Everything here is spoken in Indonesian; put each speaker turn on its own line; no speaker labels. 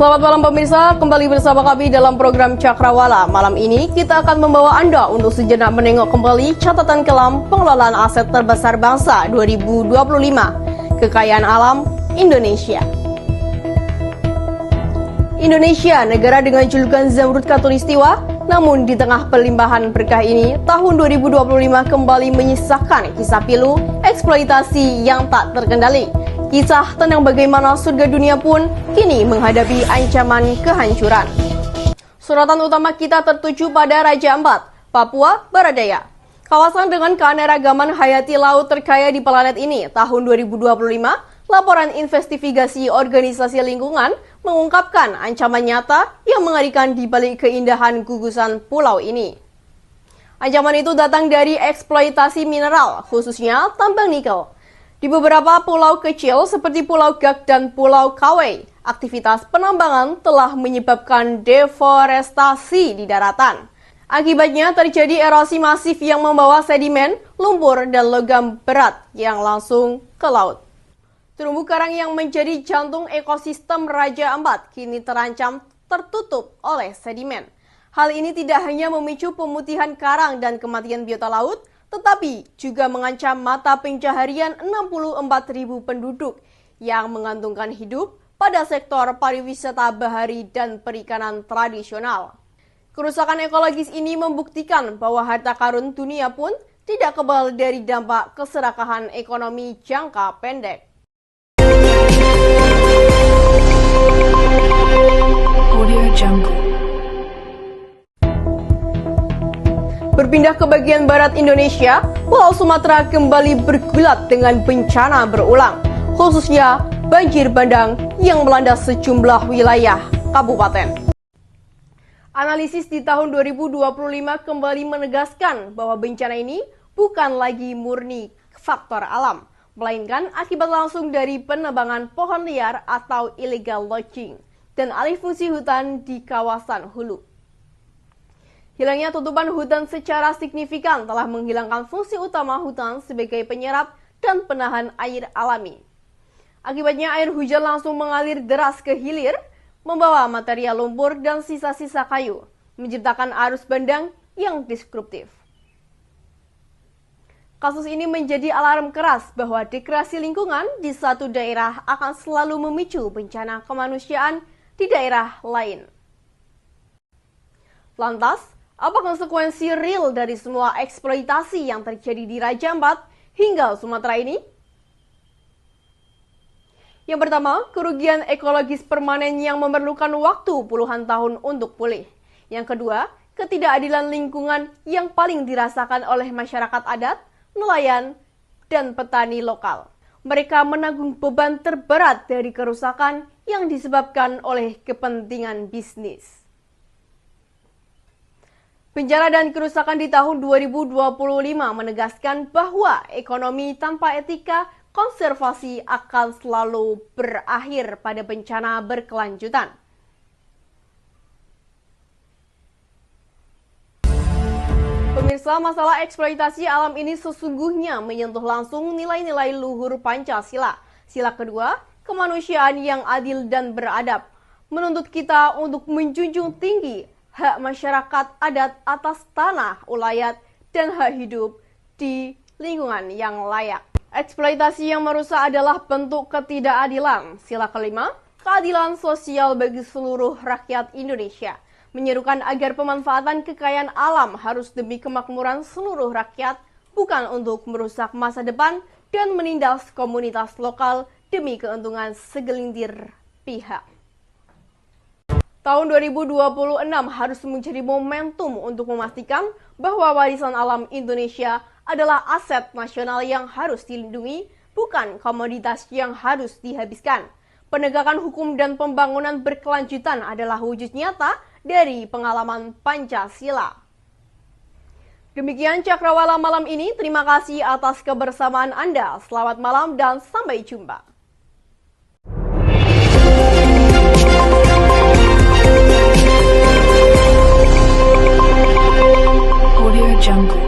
Selamat malam pemirsa, kembali bersama kami dalam program Cakrawala. Malam ini kita akan membawa Anda untuk sejenak menengok kembali catatan kelam pengelolaan aset terbesar bangsa 2025, kekayaan alam Indonesia. Indonesia, negara dengan julukan Zamrud Khatulistiwa, namun di tengah pelimpahan berkah ini, tahun 2025 kembali menyisakan kisah pilu eksploitasi yang tak terkendali. Kisah tentang bagaimana surga dunia pun kini menghadapi ancaman kehancuran. Sorotan utama kita tertuju pada Raja Ampat, Papua Barat Daya. Kawasan dengan keanekaragaman hayati laut terkaya di planet ini, tahun 2025, laporan investigasi organisasi lingkungan mengungkapkan ancaman nyata yang mengerikan di balik keindahan gugusan pulau ini. Ancaman itu datang dari eksploitasi mineral, khususnya tambang nikel. Di beberapa pulau kecil seperti Pulau Gak dan Pulau Kawai, aktivitas penambangan telah menyebabkan deforestasi di daratan. Akibatnya terjadi erosi masif yang membawa sedimen, lumpur, dan logam berat yang langsung ke laut. Terumbu karang yang menjadi jantung ekosistem Raja Ampat kini terancam tertutup oleh sedimen. Hal ini tidak hanya memicu pemutihan karang dan kematian biota laut, tetapi juga mengancam mata pencaharian 64.000 penduduk yang menggantungkan hidup pada sektor pariwisata bahari dan perikanan tradisional. Kerusakan ekologis ini membuktikan bahwa harta karun dunia pun tidak kebal dari dampak keserakahan ekonomi jangka pendek.
Audio Jungle.
Berpindah ke bagian barat Indonesia, Pulau Sumatera kembali bergulat dengan bencana berulang, khususnya banjir bandang yang melanda sejumlah wilayah kabupaten. Analisis di tahun 2025 kembali menegaskan bahwa bencana ini bukan lagi murni faktor alam, melainkan akibat langsung dari penebangan pohon liar atau illegal logging dan alih fungsi hutan di kawasan hulu. Hilangnya tutupan hutan secara signifikan telah menghilangkan fungsi utama hutan sebagai penyerap dan penahan air alami. Akibatnya air hujan langsung mengalir deras ke hilir, membawa material lumpur dan sisa-sisa kayu, menciptakan arus bandang yang destruktif. Kasus ini menjadi alarm keras bahwa degradasi lingkungan di satu daerah akan selalu memicu bencana kemanusiaan di daerah lain. Lantas, apa konsekuensi real dari semua eksploitasi yang terjadi di Raja Ampat hingga Sumatera ini? Yang pertama, kerugian ekologis permanen yang memerlukan waktu puluhan tahun untuk pulih. Yang kedua, ketidakadilan lingkungan yang paling dirasakan oleh masyarakat adat, nelayan, dan petani lokal. Mereka menanggung beban terberat dari kerusakan yang disebabkan oleh kepentingan bisnis. Bencana dan kerusakan di tahun 2025 menegaskan bahwa ekonomi tanpa etika konservasi akan selalu berakhir pada bencana berkelanjutan. Pemirsa, masalah eksploitasi alam ini sesungguhnya menyentuh langsung nilai-nilai luhur Pancasila. Sila kedua, kemanusiaan yang adil dan beradab, menuntut kita untuk menjunjung tinggi hak masyarakat adat atas tanah, ulayat, dan hak hidup di lingkungan yang layak. Eksploitasi yang merusak adalah bentuk ketidakadilan. Sila kelima, keadilan sosial bagi seluruh rakyat Indonesia. Menyerukan agar pemanfaatan kekayaan alam harus demi kemakmuran seluruh rakyat, bukan untuk merusak masa depan dan menindas komunitas lokal demi keuntungan segelintir pihak. Tahun 2026 harus menjadi momentum untuk memastikan bahwa warisan alam Indonesia adalah aset nasional yang harus dilindungi, bukan komoditas yang harus dihabiskan. Penegakan hukum dan pembangunan berkelanjutan adalah wujud nyata dari pengalaman Pancasila. Demikian Cakrawala malam ini, terima kasih atas kebersamaan Anda. Selamat malam dan sampai jumpa.
Audio Jungle.